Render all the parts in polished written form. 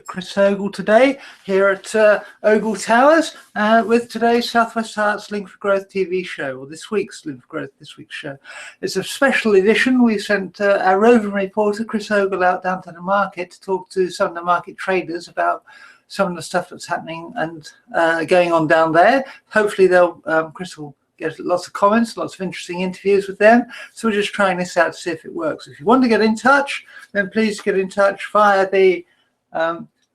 Chris Ogle today here at Ogle Towers with today's Southwest Herts Link for Growth TV show, or this week's Link for Growth show. It's a special edition. We sent our roving reporter Chris Ogle out down to the market to talk to some of the market traders about some of the stuff that's happening and going on down there. Hopefully Chris will get lots of comments, lots of interesting interviews with them. So we're just trying this out to see if it works. If you want to get in touch, then please get in touch via the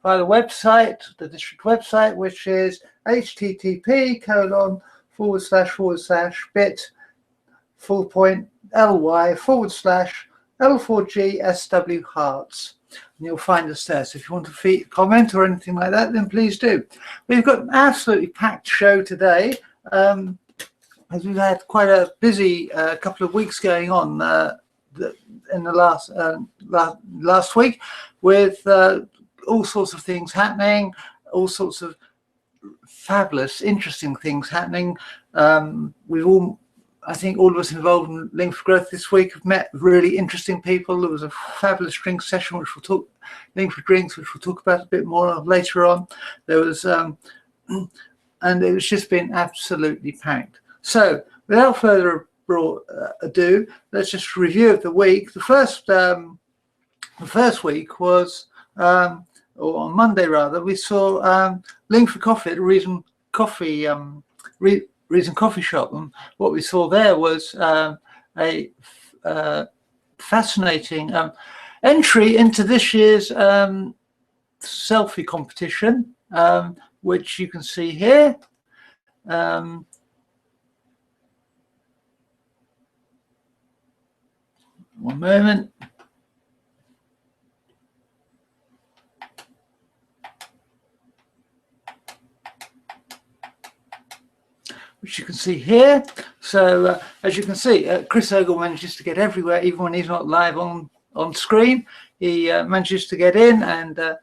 website, the district website, which is http://bit.ly/L4G SW Herts. And you'll find us there. So if you want to comment or anything like that, then please do. We've got an absolutely packed show today. As we've had quite a busy couple of weeks going on in the last week, with all sorts of things happening, all sorts of fabulous, interesting things happening. I think all of us involved in Link for Growth this week have met really interesting people. There was a fabulous drink session, which we'll talk, Link for Drinks, which we'll talk about a bit more of later on. There was, and it's just been absolutely packed. So without further ado, let's just review of the week. The first week was, or on Monday rather, we saw Link for Coffee at the Reason Coffee Shop, and what we saw there was a fascinating entry into this year's selfie competition, which you can see here. One moment. Which you can see here. So as you can see, Chris Ogle manages to get everywhere, even when he's not live on screen. He manages to get in and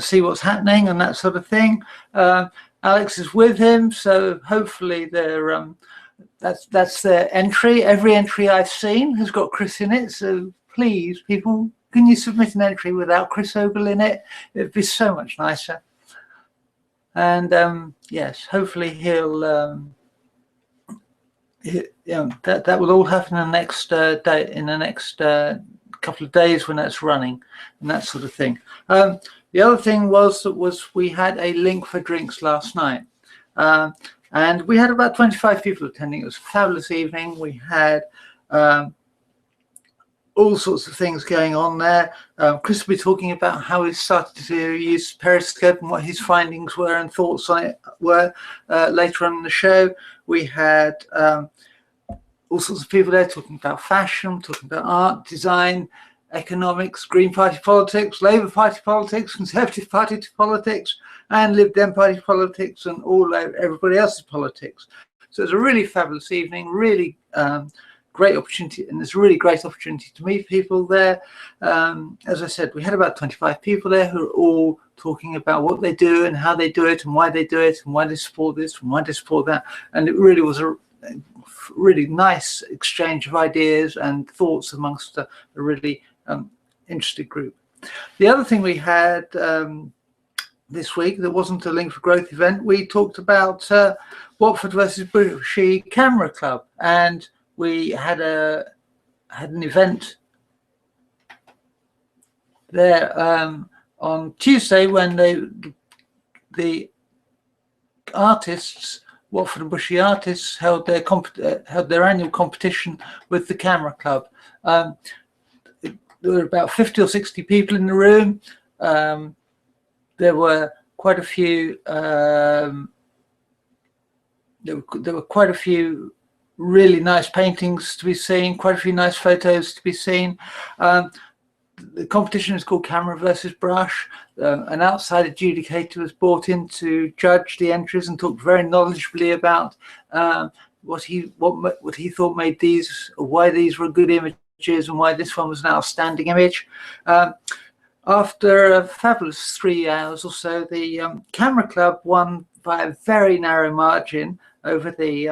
see what's happening and that sort of thing. Alex is with him, so hopefully they're that's their entry. Every entry I've seen has got Chris in it, so please, people, can you submit an entry without Chris Ogle in it? It'd be so much nicer. And yes, hopefully he'll that will all happen in the next day, in the next couple of days when that's running and that sort of thing. The other thing was we had a Link for Drinks last night. And we had about 25 people attending. It was a fabulous evening. We had all sorts of things going on there. Chris will be talking about how he started to use Periscope and what his findings were and thoughts on it were later on in the show. We had all sorts of people there talking about fashion, talking about art, design, economics, Green Party politics, Labour Party politics, Conservative Party politics, and Lib Dem Party politics, and everybody else's politics. So it was a really fabulous evening, really great opportunity, and it's a really great opportunity to meet people there. As I said, we had about 25 people there who are all talking about what they do and how they do it and why they do it and why they support this and why they support that. And it really was a really nice exchange of ideas and thoughts amongst a really interesting group. The other thing we had this week that wasn't a Link for Growth event, we talked about Watford versus Bushy Camera Club, and we had an event there on Tuesday when the artists, Watford and Bushy artists, held their annual competition with the Camera Club. There were about 50 or 60 people in the room. There were quite a few. There were quite a few really nice paintings to be seen. Quite a few nice photos to be seen. The competition is called Camera versus Brush. An outside adjudicator was brought in to judge the entries and talked very knowledgeably about what he thought made these, or why these were good images and why this one was an outstanding image. After a fabulous 3 hours or so, the Camera Club won by a very narrow margin over the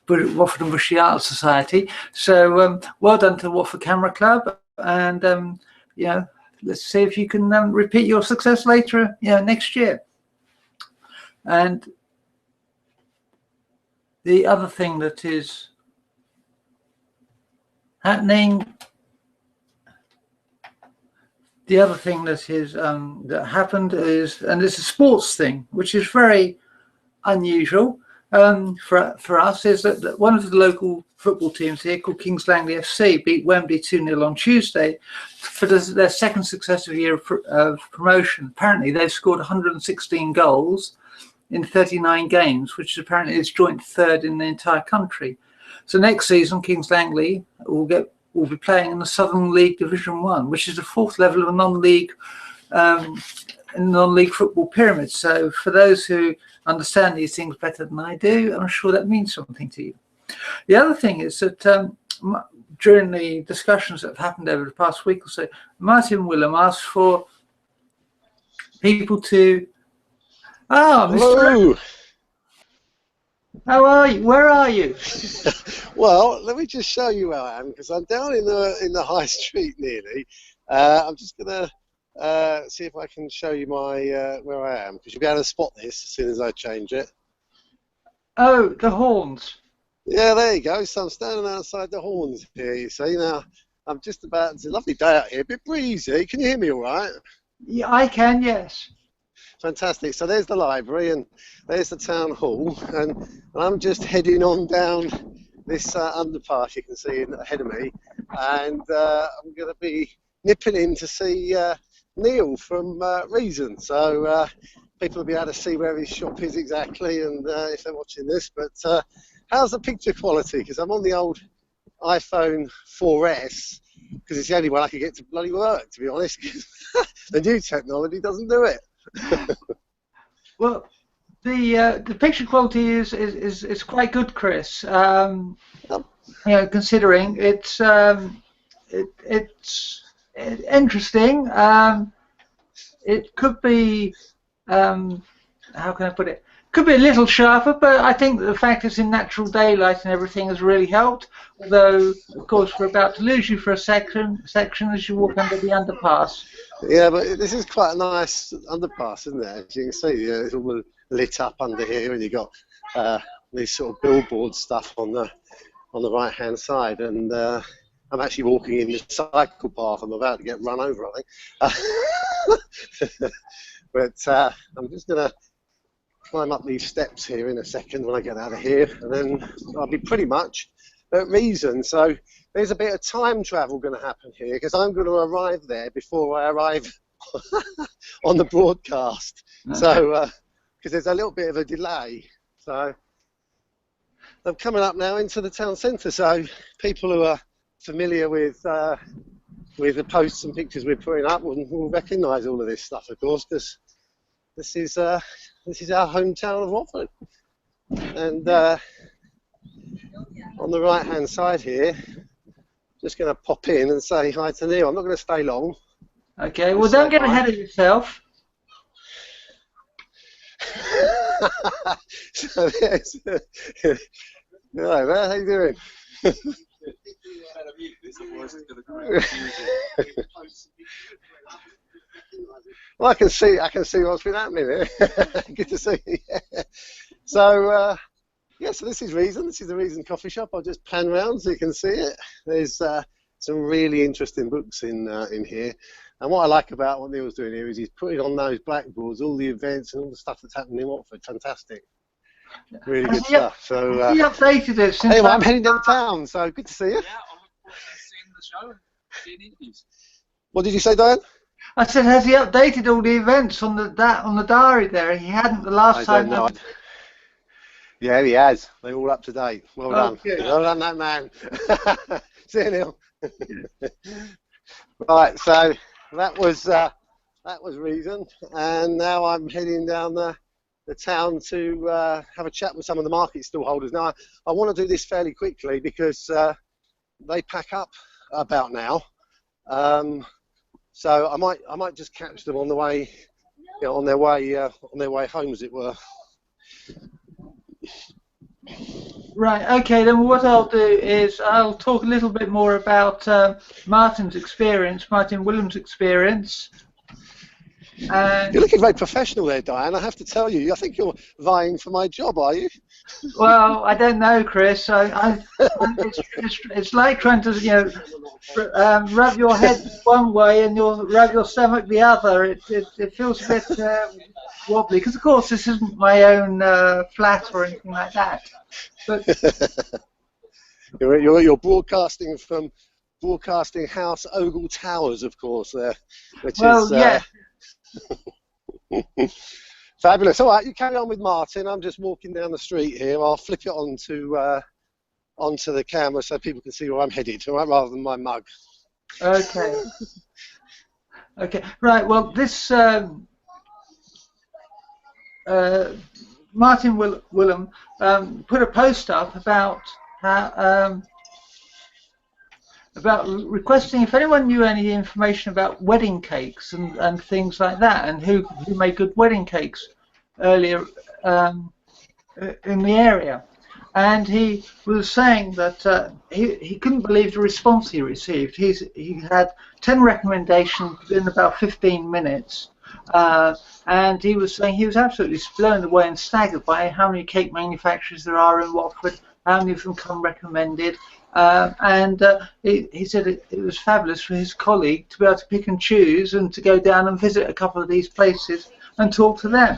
Watford and Bushy Art Society. So well done to Watford Camera Club, and you know, let's see if you can repeat your success later, next year. And the other thing that is happening, that happened is, and it's a sports thing, which is very unusual for us, is that one of the local football teams here, called Kings Langley FC, beat Wembley 2-0 on Tuesday for their second successive year of promotion. Apparently, they've scored 116 goals in 39 games, which apparently is joint third in the entire country. So next season, Kings Langley will be playing in the Southern League Division 1, which is the fourth level of a non-league football pyramid. So for those who understand these things better than I do, I'm sure that means something to you. The other thing is that during the discussions that have happened over the past week or so, Martin Willam asked for people to... Hello. How are you? Where are you? Well, let me just show you where I am, because I'm down in the high street nearly. I'm just gonna see if I can show you my where I am, because you'll be able to spot this as soon as I change it. Oh, the horns. Yeah, there you go. So I'm standing outside the horns here. You see, now I'm just about. It's a lovely day out here, a bit breezy. Can you hear me all right? Yeah, I can. Yes. Fantastic. So there's the library and there's the town hall, and I'm just heading on down this underpass you can see ahead of me, and I'm going to be nipping in to see Neil from Reason. So people will be able to see where his shop is exactly, and if they're watching this. But how's the picture quality? Because I'm on the old iPhone 4S, because it's the only one I can get to bloody work, to be honest. The new technology doesn't do it. Well, the picture quality is quite good, Chris. Considering it's interesting. It could be how can I put it? Could be a little sharper, but I think that the fact it's in natural daylight and everything has really helped. Although, of course, we're about to lose you for a section as you walk under the underpass. Yeah, but this is quite a nice underpass, isn't it? As you can see, it's all lit up under here, and you've got these sort of billboard stuff on the right-hand side. And I'm actually walking in the cycle path. I'm about to get run over, I think. But I'm just going to climb up these steps here in a second when I get out of here, and then I'll be pretty much at Reason. So there's a bit of time travel going to happen here, because I'm going to arrive there before I arrive on the broadcast. Okay. So because there's a little bit of a delay. So I'm coming up now into the town centre. So people who are familiar with the posts and pictures we're putting up will recognise all of this stuff, of course, because this is our hometown of Watford. And on the right hand side here, just going to pop in and say hi to Neil. I'm not going to stay long. Okay, well, don't get ahead of yourself. So there's hello there, how you doing? Well, I can see what's been happening here. Good to see you. Yeah. So yeah, so this is Reason. This is the Reason coffee shop. I'll just pan around so you can see it. There's some really interesting books in here. And what I like about what Neil's doing here is he's putting on those blackboards all the events and all the stuff that's happening in Watford. Fantastic. Really good stuff. So he updated it since. Anyway, I'm heading down town, so good to see you. Yeah, I'm looking forward to seeing the show and seeing interviews. What did you say, Diane? I said, has he updated all the events on the diary there? He hadn't the last time. Don't know. Yeah, he has. They're all up to date. Well done. Good. Well done, that man. See you, Neil. Right, so that was Reason, and now I'm heading down the town to have a chat with some of the market stall holders. Now, I want to do this fairly quickly because they pack up about now. So I might just catch them on the way, on their way home, as it were. Right, okay, then what I'll do is I'll talk a little bit more about Martin's experience, Martin Willam's experience. You're looking very professional there, Diane. I have to tell you, I think you're vying for my job, are you? Well, I don't know, Chris. It's like trying to, rub your head one way and you'll rub your stomach the other. It feels a bit wobbly because, of course, this isn't my own flat or anything like that. But you're broadcasting from Broadcasting House Ogle Towers, of course, there, which is yeah. Fabulous. All right, you carry on with Martin. I'm just walking down the street here. I'll flip it onto the camera so people can see where I'm headed, all right, rather than my mug. Okay. Okay. Right. Well, this Martin Willam put a post up about how, about requesting if anyone knew any information about wedding cakes and things like that, and who made good wedding cakes earlier in the area. And he was saying that he couldn't believe the response he received. He had 10 recommendations in about 15 minutes. And he was saying he was absolutely blown away and staggered by how many cake manufacturers there are in Watford, how many of them come recommended. He said it was fabulous for his colleague to be able to pick and choose and to go down and visit a couple of these places and talk to them.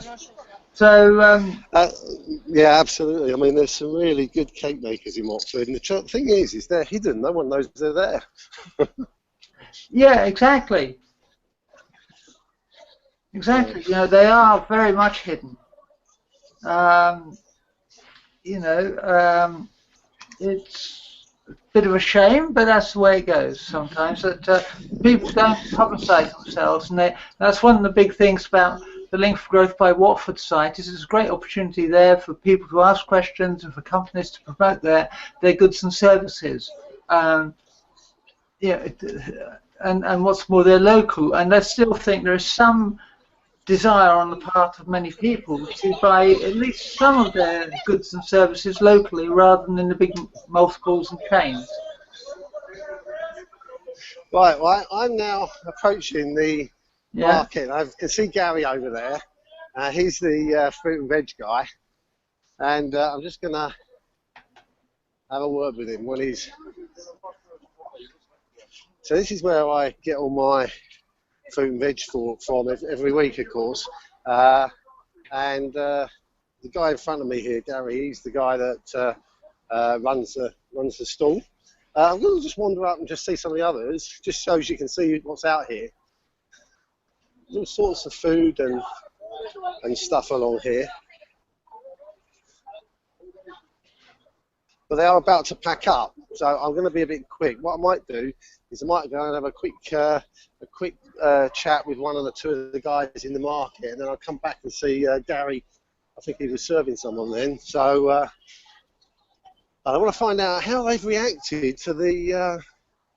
So yeah, absolutely. I mean, there's some really good cake makers in Watford, and the thing is they're hidden. No one knows they're there. Yeah, exactly. Exactly. They are very much hidden. It's a bit of a shame, but that's the way it goes sometimes, that people don't publicise themselves, and that's one of the big things about the Link for Growth by Watford site. Is there's a great opportunity there for people to ask questions and for companies to promote their goods and services. And what's more, they're local, and I still think there is some desire on the part of many people to buy at least some of their goods and services locally rather than in the big multiples and chains. Right, well, I'm now approaching the market. I can see Gary over there. He's the fruit and veg guy, and I'm just going to have a word with him when he's... So this is where I get all my fruit and veg from every week, of course. The guy in front of me here, Gary, he's the guy that runs the stall. I'm going to just wander up and just see some of the others, just so you can see what's out here. There's all sorts of food and stuff along here. But they are about to pack up, so I'm going to be a bit quick. What I might do is I might go and have a quick chat with one or two of the guys in the market, and then I'll come back and see Gary. I think he was serving someone then. So I want to find out how they've reacted to the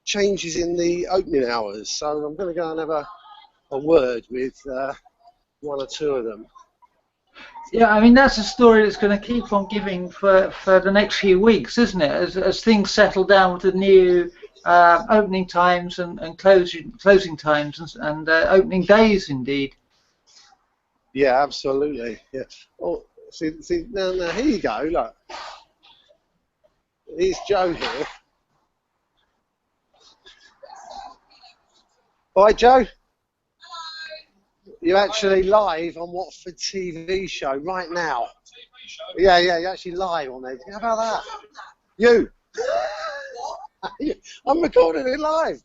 changes in the opening hours. So I'm going to go and have a word with one or two of them. Yeah, I mean, that's a story that's going to keep on giving for the next few weeks, isn't it? As things settle down with the new opening times and closing times and opening days, indeed. Yeah, absolutely. Yeah. Oh, see now here you go. Look, here's Joe here. All right, Joe. You're actually live on Watford TV show right now. Yeah, you're actually live on there. How about that? You? I'm recording it live.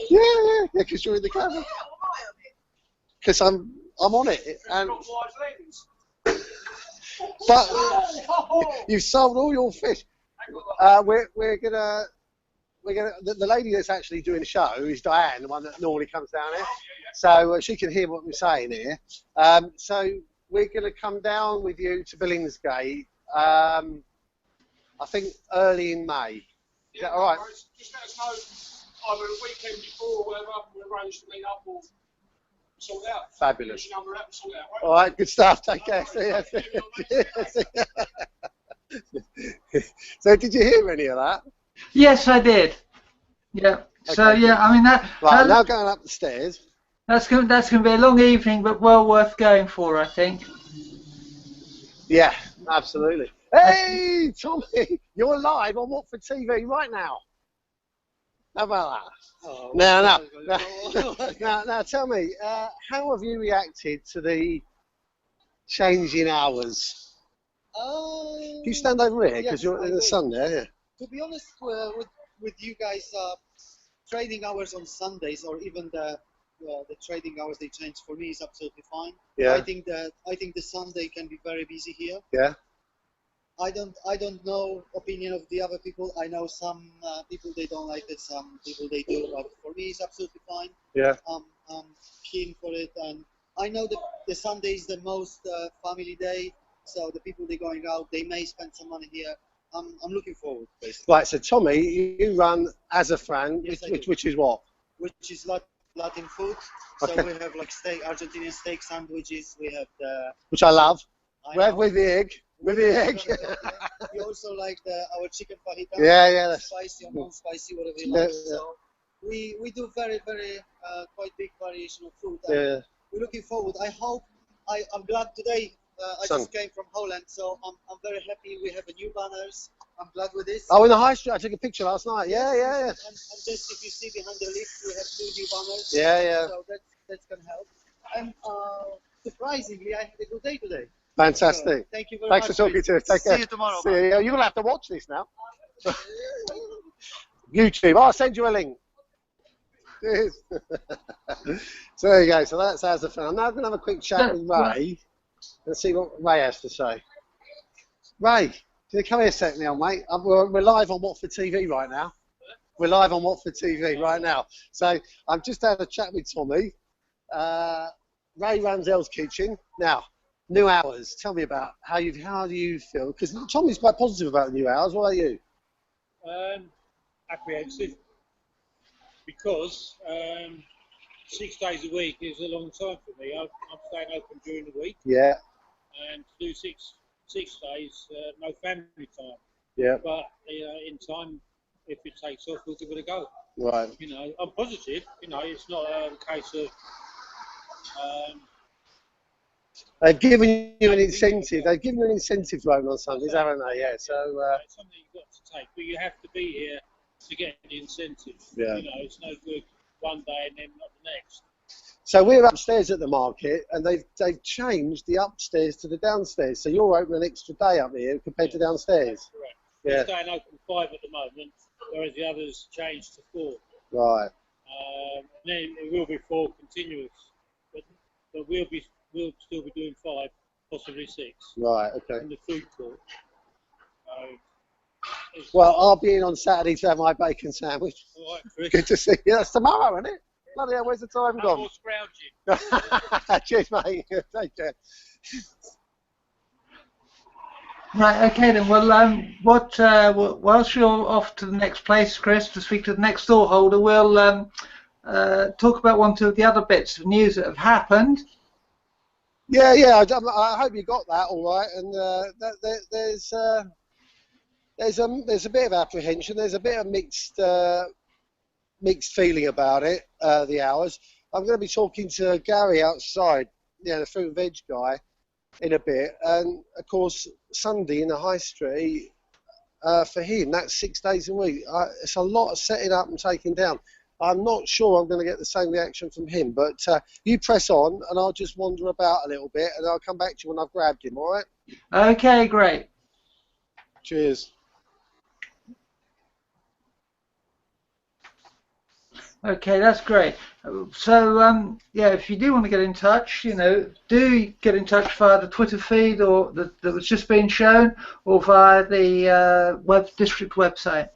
Yeah, because you're in the camera. Because I'm on it. And but you've sold all your fish. We're gonna. The lady that's actually doing the show is Diane, the one that normally comes down here. So she can hear what we're saying here. So we're going to come down with you to Billingsgate, I think early in May. Is that all right? Just let us know either a weekend before or whatever, we'll arrange to meet up. Or... Sort it out. Fabulous. Use your number out and sort it out, right? All right, good stuff. Take care. See ya. So, did you hear any of that? Yes, I did. Yeah. So Okay, yeah, I mean right, I'm now going up the stairs. that's going to be a long evening, but well worth going for, I think. Yeah, absolutely. Hey, Tommy, you're live on Watford TV right now. How about that? Oh, Now, tell me, how have you reacted to the change in hours? Can you stand over here because yes, you're in the sun there? Yeah. To be honest, with you guys, trading hours on Sundays or even the trading hours they change for me is absolutely fine. Yeah. I think the Sunday can be very busy here. Yeah. I don't know opinion of the other people. I know some people they don't like it, some people they do. But for me, it's absolutely fine. Yeah. I'm keen for it, and I know that the Sunday is the most family day. So the people they're going out, they may spend some money here. I'm looking forward, basically. Right. So, Tommy, you run as a fan, Yes, which is what? Which is Latin food. So Okay. we have like Argentinian steak sandwiches. We have the. Which I love. I know. With the egg. With the egg. We also like our chicken fajita. Yeah. That's, Spicy or non-spicy, whatever you Yeah, like. yeah. So we do very quite big variation of food. yeah. We're looking forward. I'm glad today. I Son. just came from Holland, so I'm very happy. We have a new banners. I'm glad with this. Oh, in the high street. I took a picture last night. Yeah. And just if you see behind the lift, we have 2 new banners. Yeah. So that's gonna help. And surprisingly, I had a good day today. Fantastic. So, thank you very Thanks much. for talking to us. Take care. See you tomorrow. See you. You're going to have to watch this now. YouTube. I'll send you a link. Cheers. So there you go. So that's as a fan. I'm now going to have a quick chat with Ray and see what Ray has to say. Ray, can you come here a second now, mate? We're live on Watford TV right now. We're live on Watford TV right now. So I've just had a chat with Tommy. Ray runs L's Kitchen. Now, new hours. Tell me about how do you feel? Because Tommy's quite positive about the new hours. What about you? Apprehensive, because 6 days a week is a long time for me. I'm staying open during the week. Yeah. And to do six days, no family time. Yeah. But in time, if it takes off, we'll give it a go. Right. I'm positive. It's not a case of. They've given you an incentive. They've given you an incentive to open on Sundays, haven't they? Yeah. So. It's something you've got to take, but you have to be here to get the incentive. Yeah. It's no good one day and then not the next. So we're upstairs at the market, and they've changed the upstairs to the downstairs. So you're open an extra day up here compared to downstairs. Correct. Yeah. We're staying open 5 at the moment, whereas the others changed to 4. Right. Then it will be 4 continuous, but we'll still be doing 5, possibly 6. Right. Okay. In the food court. Well, I'll be in on Saturday to have my bacon sandwich. All right, Chris. Good to see you. That's tomorrow, isn't it? Bloody hell, where's the time No gone? more scrounging. Cheers, mate. Take care. Right, okay then. Well, whilst you're off to the next place, Chris, to speak to the next door holder, we'll talk about 1 or 2 of the other bits of news that have happened. Yeah. I hope you got that all right. And there's a bit of apprehension. There's a bit of mixed feeling about it. The hours. I'm going to be talking to Gary outside, the fruit and veg guy, in a bit. And of course, Sunday in the high street for him, that's 6 days a week. It's a lot of setting up and taking down. I'm not sure I'm going to get the same reaction from him, but you press on and I'll just wander about a little bit and I'll come back to you when I've grabbed him, all right? Okay, great. Cheers. Okay, that's great. So, yeah, if you do want to get in touch, do get in touch via the Twitter feed or that was just being shown, or via the district website.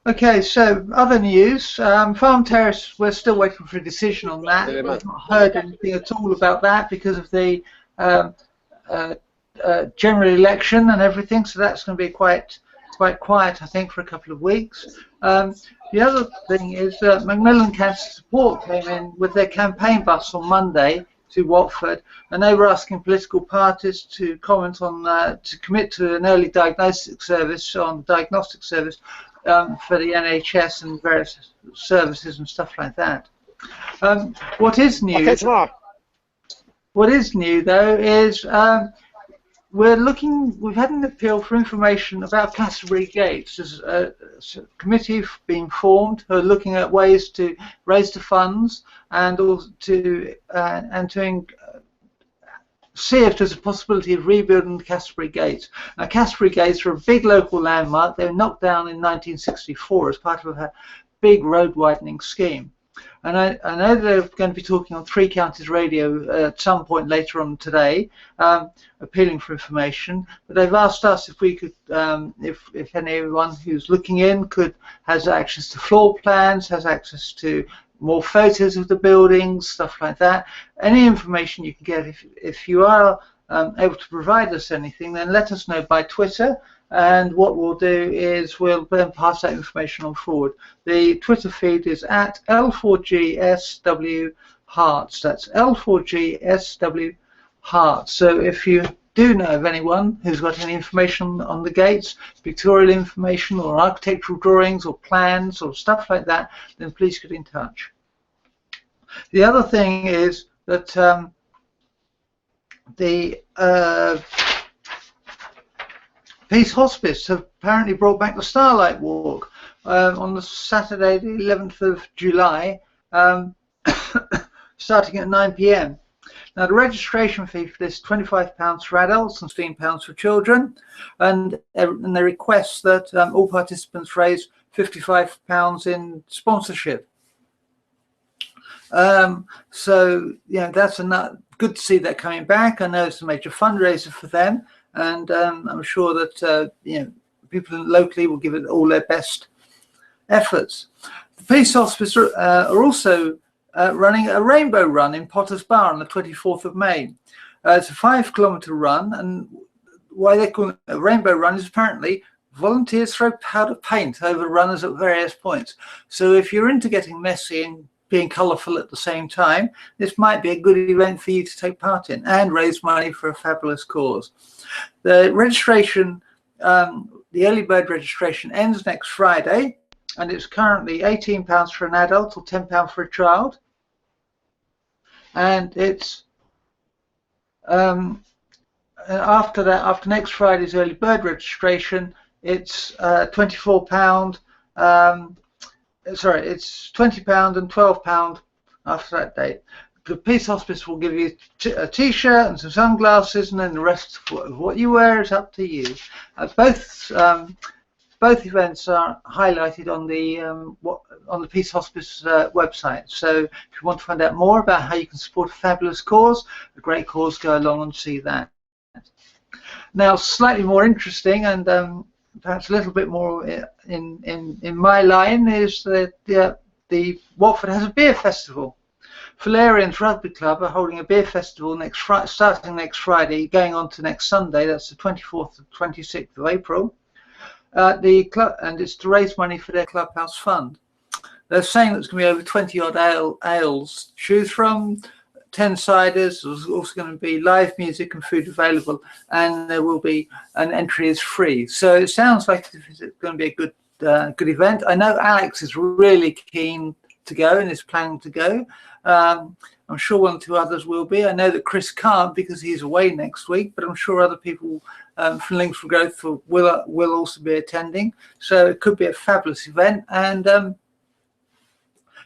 Okay, so other news. Farm Terrace, we're still waiting for a decision on that. Yeah, I've not heard anything at all about that because of the general election and everything, so that's going to be quite quiet, I think, for a couple of weeks. The other thing is that Macmillan Cancer Support came in with their campaign bus on Monday to Watford, and they were asking political parties to comment on to commit to an early diagnostic service for the NHS and various services and stuff like that. What is new? Okay, tomorrow. What is new though is we've had an appeal for information about Canterbury Gates. There's a committee being formed who are looking at ways to raise the funds and also to see if there's a possibility of rebuilding the Canterbury Gates. Now, Canterbury Gates are a big local landmark. They were knocked down in 1964 as part of a big road widening scheme. And I know they're going to be talking on Three Counties Radio at some point later on today, appealing for information. But they've asked us if we could, if anyone who's looking in has access to floor plans, has access to more photos of the buildings, stuff like that. Any information you can get, if you are able to provide us anything, then let us know by Twitter. And what we'll do is we'll then pass that information on forward. The Twitter feed is at L4G SW Herts. That's L4G SW Herts. So if you do know of anyone who's got any information on the gates, pictorial information or architectural drawings or plans or stuff like that, then please get in touch. The other thing is that the Peace Hospice have apparently brought back the Starlight Walk on the Saturday, the 11th of July, starting at 9 p.m. Now, the registration fee for this is £25 for adults and £15 for children, and they request that all participants raise £55 in sponsorship. So, that's good to see that coming back. I know it's a major fundraiser for them. And I'm sure that people locally will give it all their best efforts. The Peace Hospice are also running a rainbow run in Potter's Bar on the 24th of May. It's a 5-kilometre run, and why they call it a rainbow run is apparently volunteers throw powder paint over runners at various points. So if you're into getting messy and being colourful at the same time, this might be a good event for you to take part in and raise money for a fabulous cause. The registration, the early bird registration ends next Friday, and it's currently £18 for an adult or £10 for a child. And it's after next Friday's early bird registration, it's £24. Sorry, it's £20 and £12 after that date. The Peace Hospice will give you a t-shirt and some sunglasses, and then the rest of what you wear is up to you. Both events are highlighted on the Peace Hospice website. So if you want to find out more about how you can support a fabulous cause, a great cause, go along and see that. Now, slightly more interesting and perhaps a little bit more in my line is that the Watford has a beer festival. Valerian's Rugby Club are holding a beer festival starting next Friday, going on to next Sunday. That's the 24th and 26th of April. The club, and it's to raise money for their clubhouse fund. They're saying there's going to be over 20-odd ales to choose from, 10 ciders. There's also going to be live music and food available, and there will be an entry is free. So it sounds like it's going to be a good event. I know Alex is really keen to go and is planning to go. I'm sure 1 or 2 others will be. I know that Chris can't because he's away next week, but I'm sure other people from Links for Growth will also be attending. So it could be a fabulous event, and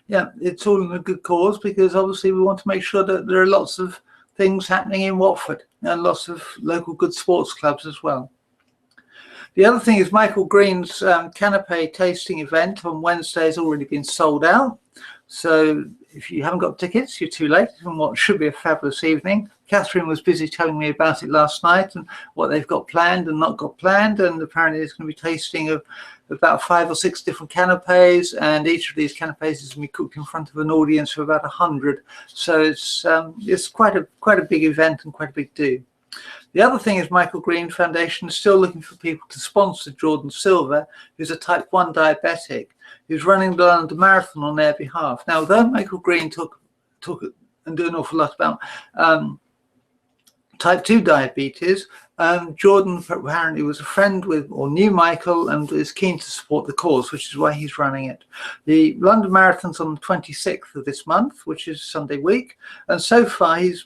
yeah, it's all in a good cause, because obviously we want to make sure that there are lots of things happening in Watford and lots of local good sports clubs as well. The other thing is Michael Green's canapé tasting event on Wednesday has already been sold out. So if you haven't got tickets, you're too late on what should be a fabulous evening. Catherine was busy telling me about it last night and what they've got planned and not got planned. And apparently there's going to be tasting of about 5 or 6 different canapes, and each of these canapes is going to be cooked in front of an audience of about 100. So it's quite a big event and quite a big do. The other thing is Michael Green Foundation is still looking for people to sponsor Jordan Silver, who's a type 1 diabetic. who's running the London Marathon on their behalf. Now, though Michael Green took and do an awful lot about type 2 diabetes, Jordan apparently was a friend with or knew Michael and is keen to support the cause, which is why he's running it. The London Marathon's on the 26th of this month, which is Sunday week, and so far he's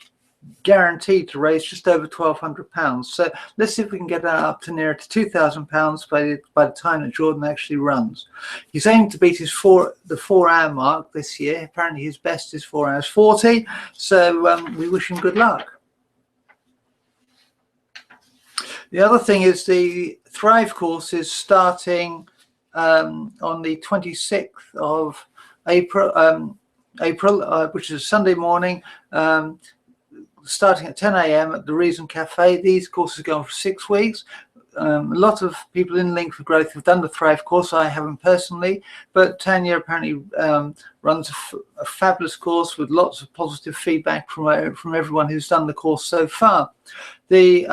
guaranteed to raise just over £1,200. So let's see if we can get that up to nearer to £2,000 by the time that Jordan actually runs. He's aiming to beat the 4-hour mark this year. Apparently his best is 4 hours 40. So we wish him good luck. The other thing is the Thrive course is starting on the 26th of April, which is Sunday morning, starting at 10 a.m. at the Reason Cafe. These courses go on for 6 weeks. A lot of people in Link for Growth have done the Thrive course. I haven't personally, but Tanya apparently runs a fabulous course with lots of positive feedback from everyone who's done the course so far. The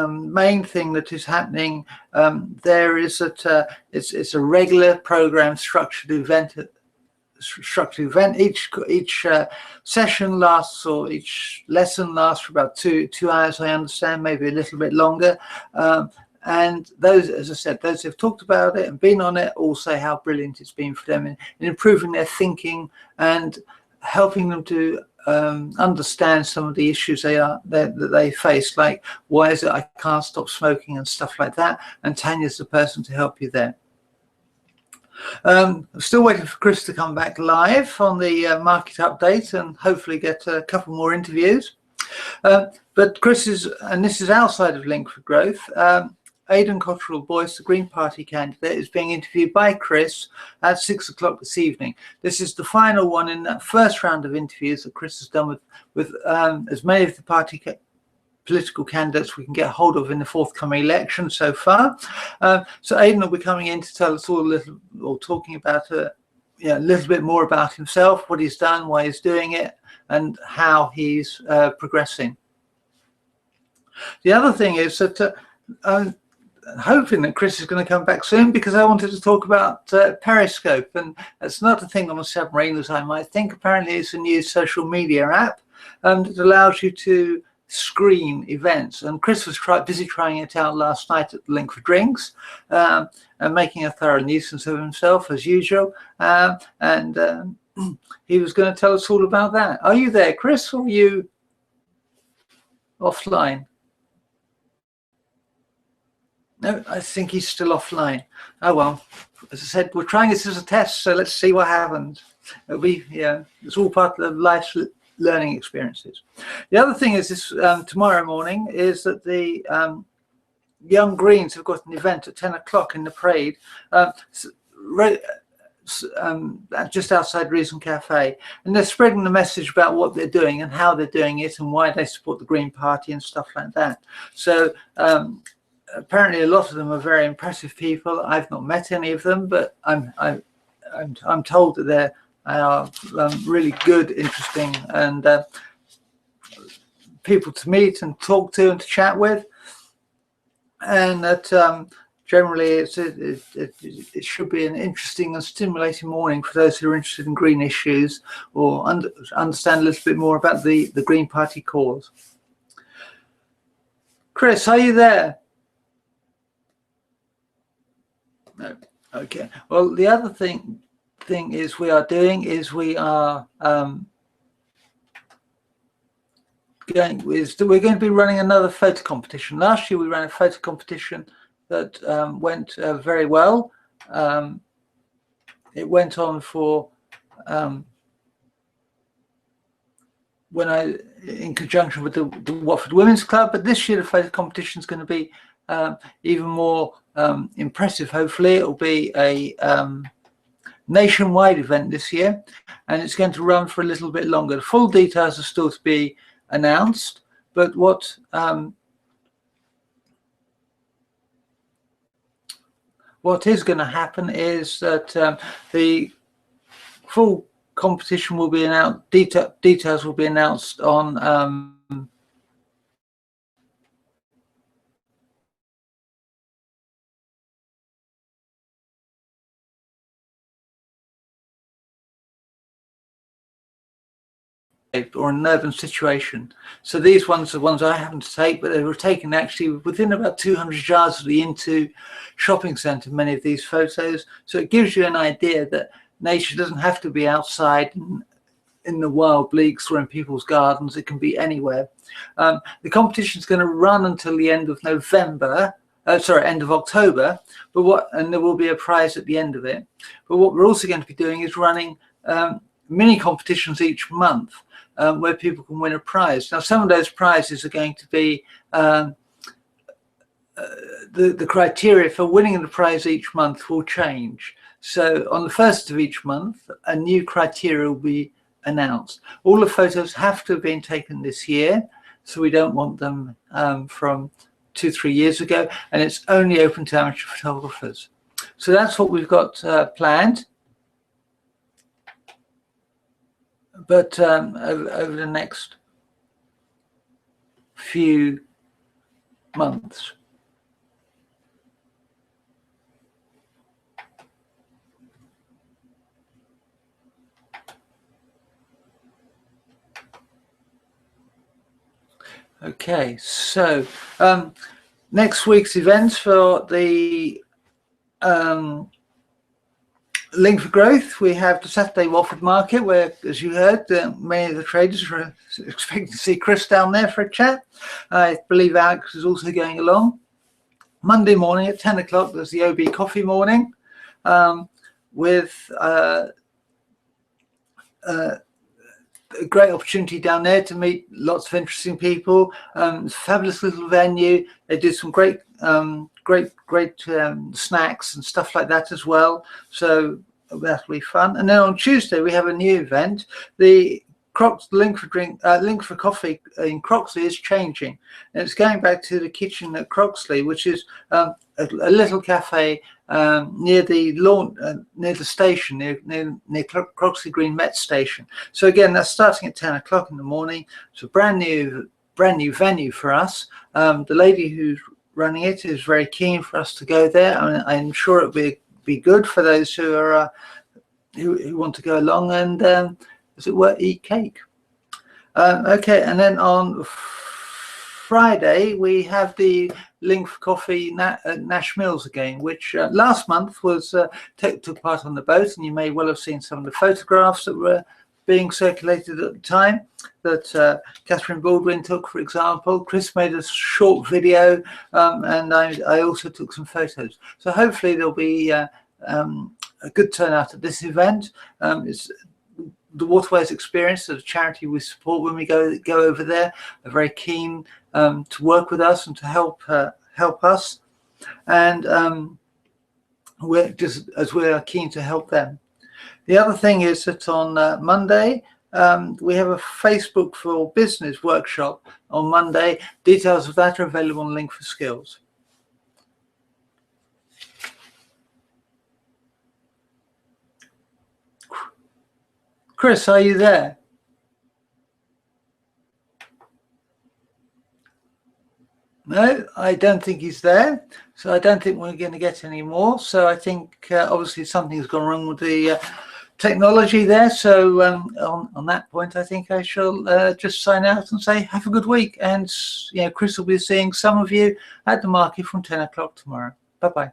main thing that is happening there is that it's a regular program structured event. Each session lasts, or each lesson lasts for about two hours, I understand, maybe a little bit longer. And those, as I said, those who've talked about it and been on it all say how brilliant it's been for them in improving their thinking and helping them to understand some of the issues that they face, like why is it I can't stop smoking and stuff like that. And Tanya's the person to help you there. I'm still waiting for Chris to come back live on the market update and hopefully get a couple more interviews. But Chris is, and this is outside of Link for Growth, Aidan Cotterill-Boyce, the Green Party candidate, is being interviewed by Chris at 6 o'clock this evening. This is the final one in that first round of interviews that Chris has done with as many of the party political candidates we can get hold of in the forthcoming election so far. So Aidan will be coming in to tell us all a little, or talking about a little bit more about himself, what he's done, why he's doing it, and how he's progressing. The other thing is that I'm hoping that Chris is going to come back soon, because I wanted to talk about Periscope, and it's not a thing on a submarine as I might think. Apparently it's a new social media app that allows you to screen events, and Chris was busy trying it out last night at the Link for Drinks and making a thorough nuisance of himself as usual, and he was going to tell us all about that. Are you there, Chris, or are you offline? No, I think he's still offline. Oh well, as I said, we're trying this as a test, so let's see what happens. It'll be, it's all part of life's learning experiences. The other thing is this, tomorrow morning is that the Young Greens have got an event at 10 o'clock in the parade, just outside Reason Cafe, and they're spreading the message about what they're doing and how they're doing it and why they support the Green Party and stuff like that. So apparently a lot of them are very impressive people. I've not met any of them, but I'm told that they are really good, interesting, and people to meet and talk to and to chat with, and that generally it should be an interesting and stimulating morning for those who are interested in green issues or understand a little bit more about the Green Party cause. Chris, are you there? No. Okay. Well, the other thing is we are going to be running another photo competition. Last year we ran a photo competition that went very well. It went on for in conjunction with the Watford Women's Club, but this year the photo competition is going to be even more impressive. Hopefully it will be a nationwide event this year, and it's going to run for a little bit longer. The full details are still to be announced, but what is going to happen is that the full competition will be announced, details will be announced on or an urban situation. So these ones are ones I happen to take, but they were taken actually within about 200 yards of the Into shopping centre, many of these photos. So it gives you an idea that nature doesn't have to be outside in the wild bleaks or in people's gardens. It can be anywhere. The competition is going to run until the end of November, end of October, and there will be a prize at the end of it. But what we're also going to be doing is running mini competitions each month where people can win a prize. Now, some of those prizes are going to be the criteria for winning the prize each month will change. So on the 1st of each month, a new criteria will be announced. All the photos have to have been taken this year, so we don't want them from 2-3 years ago, and it's only open to amateur photographers. So that's what we've got planned. But over the next few months. Okay, so next week's events for the Link for Growth, we have the Saturday Watford Market, where, as you heard, many of the traders are expecting to see Chris down there for a chat. I believe Alex is also going along. Monday morning at 10 o'clock, there's the OB Coffee Morning with a great opportunity down there to meet lots of interesting people. It's a fabulous little venue. They do some great snacks and stuff like that as well. So that'll be fun. And then on Tuesday we have a new event. The Link for Coffee in Croxley is changing, and it's going back to the kitchen at Croxley, which is a little cafe near the lawn, near the station, near Croxley Green Met Station. So again, that's starting at 10 o'clock in the morning. It's a brand new venue for us. The lady who's running it is very keen for us to go there. I mean, I'm sure it'll be good for those who are who want to go along and as it were, eat cake. Okay, and then on Friday we have the Link for Coffee at Nash Mills again, which last month was took part on the boat, and you may well have seen some of the photographs that were being circulated at the time that Catherine Baldwin took, for example. Chris made a short video, and I also took some photos. So hopefully there'll be a good turnout at this event. It's the Waterways Experience, a charity we support when we go over there, are very keen to work with us and to help us, and we're keen to help them. The other thing is that on Monday we have a Facebook for Business workshop on Monday. Details of that are available on Link for Skills. Chris, are you there? No, I don't think he's there. So I don't think we're going to get any more. So I think obviously something's gone wrong with the technology there. So on that point, I think I shall just sign out and say have a good week. And Chris will be seeing some of you at the market from 10 o'clock tomorrow. Bye-bye.